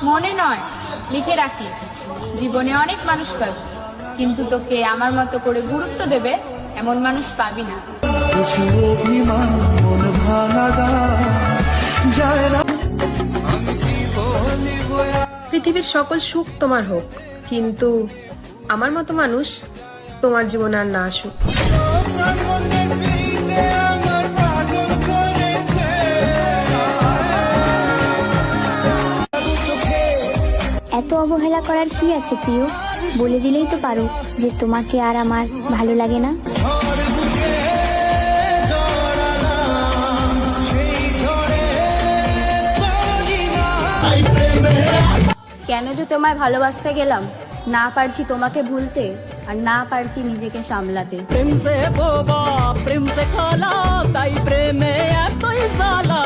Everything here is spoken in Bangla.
মনে নয়, লিখে রাখি। জীবনে অনেক মানুষ পাবি, কিন্তু তোকে আমার মতো করে গুরুত্ব দেবে এমন মানুষ পাবি না। কিছু অভিমান মন ভাঙা যায় না। পৃথিবীর সকল সুখ তোমার হোক, কিন্তু আমার মতো মানুষ তোমার জীবনে আর না আসুক। এত অবহেলা করার কি আছে প্রিয়? বলে দিলেই তো পারো যে তোমাকে আর আমার ভালো লাগে না। কেন যে তোমায় ভালোবাসতে গেলাম, না পারছি তোমাকে ভুলতে, আর না পারছি নিজেকে সামলাতে। প্রেম সে বোবা, প্রেম সে খালা, তাই প্রেমে এতই জ্বালা।